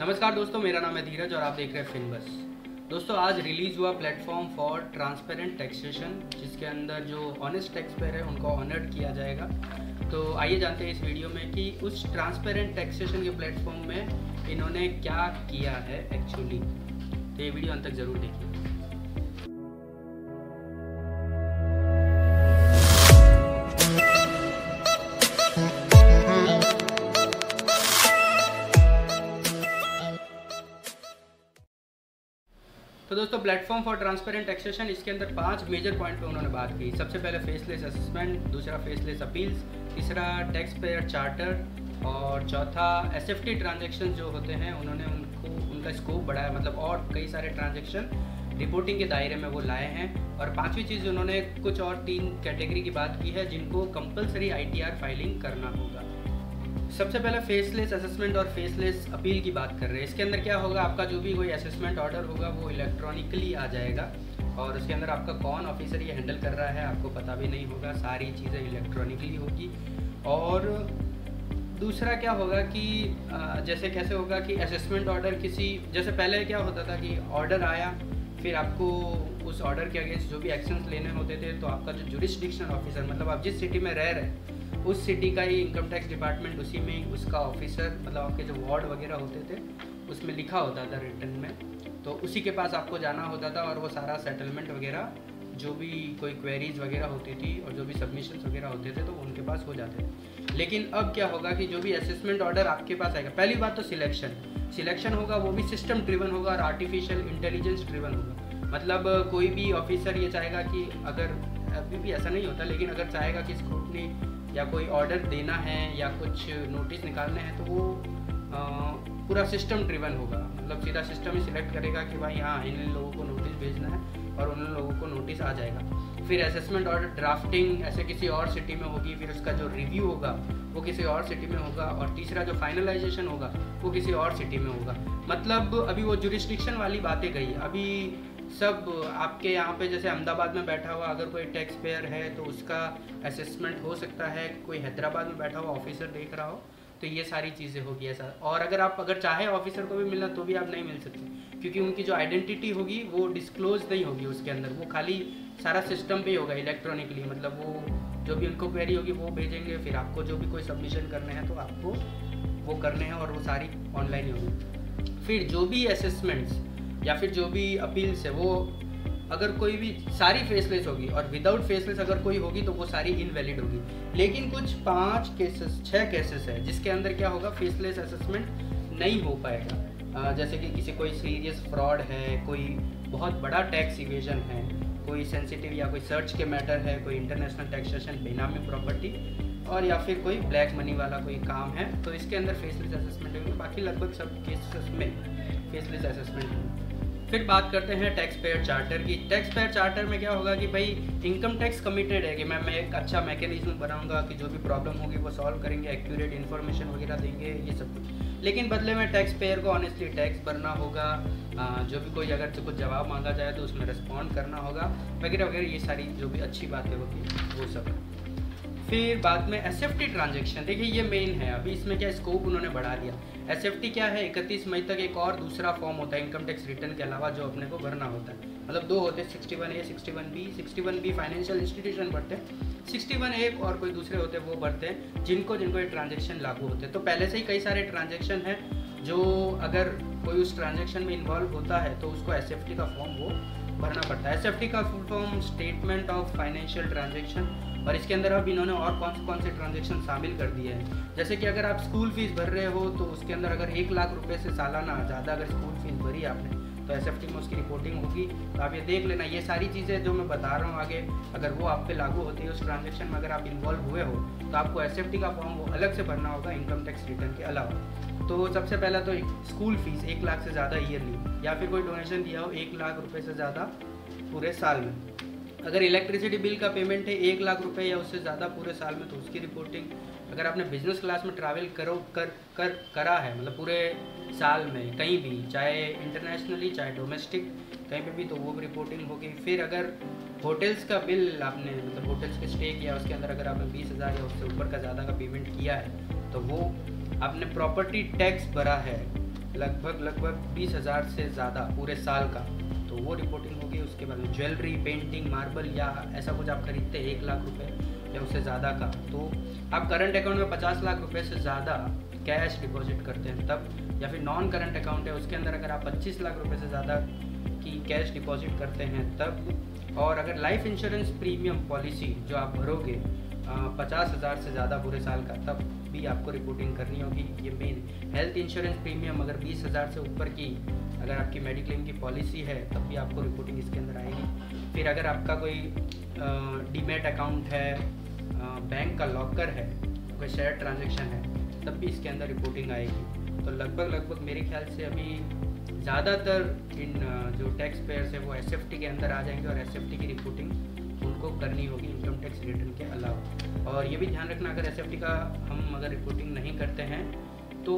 नमस्कार दोस्तों, मेरा नाम है धीरज और आप देख रहे हैं फिनबस। दोस्तों, आज रिलीज़ हुआ प्लेटफॉर्म फॉर ट्रांसपेरेंट टैक्सेशन, जिसके अंदर जो ऑनेस्ट टैक्स पेयर है उनको ऑनर्ड किया जाएगा। तो आइए जानते हैं इस वीडियो में कि उस ट्रांसपेरेंट टैक्सेशन के प्लेटफॉर्म में इन्होंने क्या किया है एक्चुअली। तो ये वीडियो अंत तक ज़रूर देखिए। तो दोस्तों, प्लेटफॉर्म फॉर ट्रांसपेरेंट टैक्सेशन, इसके अंदर 5 मेजर पॉइंट पे उन्होंने बात की। सबसे पहले फेसलेस असेसमेंट, दूसरा फेसलेस अपील्स, तीसरा टैक्स पेयर चार्टर और चौथा एसएफटी ट्रांजैक्शन जो होते हैं उन्होंने उनका स्कोप बढ़ाया, मतलब और कई सारे ट्रांजैक्शन रिपोर्टिंग के दायरे में वो लाए हैं। और पांचवी चीज़ उन्होंने कुछ और 3 कैटेगरी की बात की है जिनको कंपलसरी आईटीआर फाइलिंग करना होगा। सबसे पहले फेसलेस असेसमेंट और फेसलेस अपील की बात कर रहे हैं। इसके अंदर क्या होगा, आपका जो भी कोई असेसमेंट ऑर्डर होगा वो इलेक्ट्रॉनिकली आ जाएगा और उसके अंदर आपका कौन ऑफिसर ये हैंडल कर रहा है आपको पता भी नहीं होगा, सारी चीज़ें इलेक्ट्रॉनिकली होगी। और दूसरा क्या होगा कि जैसे कैसे होगा कि असेसमेंट ऑर्डर जैसे पहले क्या होता था कि ऑर्डर आया, फिर आपको उस ऑर्डर के अगेंस्ट जो भी एक्शंस लेने होते थे तो आपका जो जुरिस्डिक्शनल ऑफिसर, मतलब आप जिस सिटी में रह रहे हैं उस सिटी का ही इनकम टैक्स डिपार्टमेंट, उसी में उसका ऑफिसर, मतलब आपके जो वार्ड वगैरह होते थे उसमें लिखा होता था रिटर्न में, तो उसी के पास आपको जाना होता था और वो सारा सेटलमेंट वगैरह जो भी कोई क्वेरीज वगैरह होती थी और जो भी सबमिशंस वगैरह होते थे तो उनके पास हो जाते थे। लेकिन अब क्या होगा कि जो भी असेसमेंट ऑर्डर आपके पास आएगा, पहली बात तो सिलेक्शन होगा, वो भी सिस्टम ड्रिवन होगा और आर्टिफिशियल इंटेलिजेंस ड्रिवन होगा। मतलब कोई भी ऑफिसर ये चाहेगा कि अगर अभी भी ऐसा नहीं होता, लेकिन अगर चाहेगा कि स्क्रूटनी या कोई ऑर्डर देना है या कुछ नोटिस निकालने हैं तो वो पूरा सिस्टम ड्रिवन होगा। मतलब सीधा सिस्टम ही सिलेक्ट करेगा कि भाई हाँ इन लोगों को नोटिस भेजना है और उन लोगों को नोटिस आ जाएगा। फिर असेसमेंट ऑर्डर ड्राफ्टिंग ऐसे किसी और सिटी में होगी, फिर उसका जो रिव्यू होगा वो किसी और सिटी में होगा और तीसरा जो फाइनलाइजेशन होगा वो किसी और सिटी में होगा। मतलब अभी वो जुरिस्डिक्शन वाली बातें गई। अभी सब आपके यहाँ पे जैसे अहमदाबाद में बैठा हुआ अगर कोई टैक्स पेयर है तो उसका असेसमेंट हो सकता है, कोई हैदराबाद में बैठा हुआ ऑफिसर देख रहा हो तो ये सारी चीज़ें होगी ऐसा। और अगर चाहे ऑफिसर को भी मिलना तो भी आप नहीं मिल सकते, क्योंकि उनकी जो आइडेंटिटी होगी वो डिस्क्लोज नहीं होगी उसके अंदर, वो खाली सारा सिस्टम पे ही होगा इलेक्ट्रॉनिकली। मतलब वो जो भी उनको क्वेरी होगी वो भेजेंगे, फिर आपको जो भी कोई सबमिशन करने हैं तो आपको वो करने हैं और वो सारी ऑनलाइन ही होगी। फिर जो भी असेसमेंट्स या फिर जो भी अपील्स है वो अगर कोई भी सारी फेसलेस होगी और विदाउट फेसलेस अगर कोई होगी तो वो सारी इनवैलिड होगी। लेकिन कुछ 6 केसेस है जिसके अंदर क्या होगा, फेसलेस असेसमेंट नहीं हो पाएगा। जैसे कि किसी कोई सीरियस फ्रॉड है, कोई बहुत बड़ा टैक्स इवेजन है, कोई सेंसिटिव या कोई सर्च के मैटर है, कोई इंटरनेशनल टैक्सेशन, बेनामी प्रॉपर्टी और या फिर कोई ब्लैक मनी वाला कोई काम है, तो इसके अंदर फेसलेस असेसमेंट होगी। बाकी लगभग सब केसेस में फेसलेस असेसमेंट होगी। फिर बात करते हैं टैक्स पेयर चार्टर की। टैक्स पेयर चार्टर में क्या होगा कि भाई इनकम टैक्स कमिटेड है कि मैं एक अच्छा मैकेनिज्म बनाऊंगा कि जो भी प्रॉब्लम होगी वो सॉल्व करेंगे, एक्यूरेट इन्फॉर्मेशन वगैरह देंगे, ये सब कुछ। लेकिन बदले में टैक्स पेयर को ऑनेस्टली टैक्स भरना होगा, जो भी कोई अगर कुछ जवाब मांगा जाए तो उसमें रिस्पॉन्ड करना होगा वगैरह वगैरह, ये सारी जो भी अच्छी बातें होगी वो सब। फिर बाद में एसएफटी ट्रांजैक्शन, देखिए ये मेन है। अभी इसमें क्या स्कोप उन्होंने बढ़ा दिया। एसएफटी क्या है, 31 मई तक एक और दूसरा फॉर्म होता है इनकम टैक्स रिटर्न के अलावा जो अपने को भरना होता है। मतलब 2 होते हैं, 61A 61B। 61B financial institution भरते हैं, 61A और कोई दूसरे होते हैं वो भरते हैं जिनको ये ट्रांजेक्शन लागू होते हैं। तो पहले से ही कई सारे ट्रांजेक्शन हैं जो अगर कोई उस ट्रांजेक्शन में इन्वॉल्व होता है तो उसको एसएफटी का फॉर्म वो भरना पड़ता है। एसएफटी का full form statement of financial transaction, और इसके अंदर अब इन्होंने और कौन से ट्रांजैक्शन शामिल कर दिए हैं। जैसे कि अगर आप स्कूल फीस भर रहे हो तो उसके अंदर अगर 1 लाख रुपए से सालाना ज़्यादा अगर स्कूल फीस भरी आपने तो एसएफटी में उसकी रिपोर्टिंग होगी। तो आप ये देख लेना, ये सारी चीज़ें जो मैं बता रहा हूँ आगे अगर वो आप पे लागू होती है, उस ट्रांजैक्शन में अगर आप इन्वॉल्व हुए हो तो आपको एसएफटी का फॉर्म वो अलग से भरना होगा इनकम टैक्स रिटर्न के अलावा। तो सबसे पहला तो स्कूल फीस 1 लाख से ज़्यादा ईयरली, या फिर कोई डोनेशन दिया हो 1 लाख रुपये से ज़्यादा पूरे साल में। अगर इलेक्ट्रिसिटी बिल का पेमेंट है 1 लाख रुपए या उससे ज़्यादा पूरे साल में तो उसकी रिपोर्टिंग। अगर आपने बिजनेस क्लास में ट्रैवल करा है, मतलब पूरे साल में कहीं भी, चाहे इंटरनेशनली चाहे डोमेस्टिक कहीं पे भी, तो वो भी रिपोर्टिंग होगी। फिर अगर होटल्स का बिल आपने, मतलब होटल्स के स्टे किया उसके अंदर अगर आपने 20,000 या उससे ऊपर का ज़्यादा का पेमेंट किया है तो वो आपने प्रॉपर्टी टैक्स भरा है लगभग 20,000 से ज़्यादा पूरे साल का, तो वो रिपोर्टिंग होगी। उसके बाद में ज्वेलरी, पेंटिंग, मार्बल या ऐसा कुछ आप खरीदते हैं 1 लाख रुपए या उससे ज़्यादा का, तो आप करंट अकाउंट में 50 लाख रुपए से ज़्यादा कैश डिपॉजिट करते हैं तब, या फिर नॉन करंट अकाउंट है उसके अंदर अगर आप 25 लाख रुपए से ज़्यादा की कैश डिपॉजिट करते हैं तब, और अगर लाइफ इंश्योरेंस प्रीमियम पॉलिसी जो आप भरोगे 50,000 से ज़्यादा पूरे साल का, तब भी आपको रिपोर्टिंग करनी होगी। ये मेन हेल्थ इंश्योरेंस प्रीमियम अगर 20,000 से ऊपर की अगर आपकी मेडिक्लेम की पॉलिसी है तब भी आपको रिपोर्टिंग इसके अंदर आएगी। फिर अगर आपका कोई डीमैट अकाउंट है, बैंक का लॉकर है, कोई शेयर ट्रांजेक्शन है, तब भी इसके अंदर रिपोर्टिंग आएगी। तो लगभग मेरे ख्याल से अभी ज़्यादातर इन जो टैक्स पेयर्स है वो SFT के अंदर आ जाएंगे, और SFT की रिपोर्टिंग उनको करनी होगी इनकम टैक्स रिटर्न के अलावा। और ये भी ध्यान रखना, अगर SFT का हम अगर रिपोर्टिंग नहीं करते हैं तो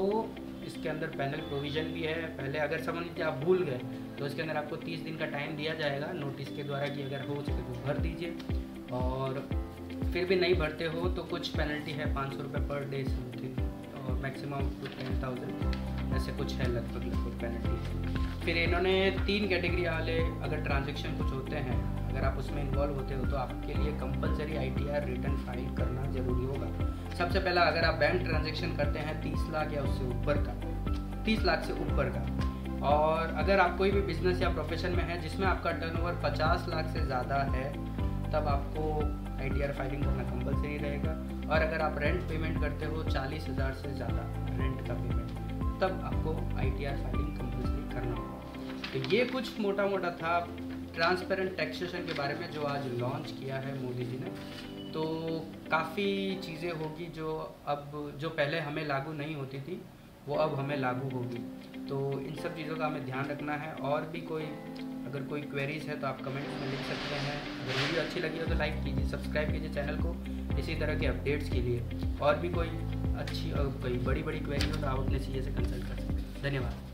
इसके अंदर पैनल प्रोविज़न भी है। पहले अगर समझ लीजिए आप भूल गए तो इसके अंदर आपको 30 दिन का टाइम दिया जाएगा नोटिस के द्वारा कि अगर हो सके तो भर दीजिए, और फिर भी नहीं भरते हो तो कुछ पेनल्टी है 500 रुपये पर डे समथिंग, और मैक्सिमम 10,000 ऐसे कुछ है लगभग पेनल्टी है। फिर इन्होंने 3 कैटेगरी वाले अगर ट्रांजेक्शन कुछ होते हैं, अगर आप उसमें इन्वॉल्व होते हो तो आपके लिए कंपलसरी ITR रिटर्न फाइल करना ज़रूरी होगा। सबसे पहला, अगर आप बैंक ट्रांजेक्शन करते हैं 30 लाख या उससे ऊपर का, 30 लाख से ऊपर का, और अगर आप कोई भी बिजनेस या प्रोफेशन में है जिसमें आपका टर्नओवर 50 लाख से ज़्यादा है, तब आपको ITR फाइलिंग करना कंपलसरी रहेगा। और अगर आप रेंट पेमेंट करते हो 40,000 से ज़्यादा रेंट का पेमेंट, तब आपको ITR फाइलिंग कंपलसरी करना होगा। तो ये कुछ मोटा मोटा था ट्रांसपेरेंट टैक्सेशन के बारे में जो आज लॉन्च किया है मोदी जी ने। तो काफ़ी चीज़ें होगी जो पहले हमें लागू नहीं होती थी, वो अब हमें लागू होगी। तो इन सब चीज़ों का हमें ध्यान रखना है। और भी अगर कोई क्वेरीज है तो आप कमेंट में लिख सकते हैं। अगर वीडियो अच्छी लगी हो तो लाइक कीजिए, सब्सक्राइब कीजिए चैनल को इसी तरह के अपडेट्स के लिए। और भी कोई अच्छी कोई बड़ी क्वेरी हो तो आप अपने CA से कंसल्ट कर सकते हैं। धन्यवाद।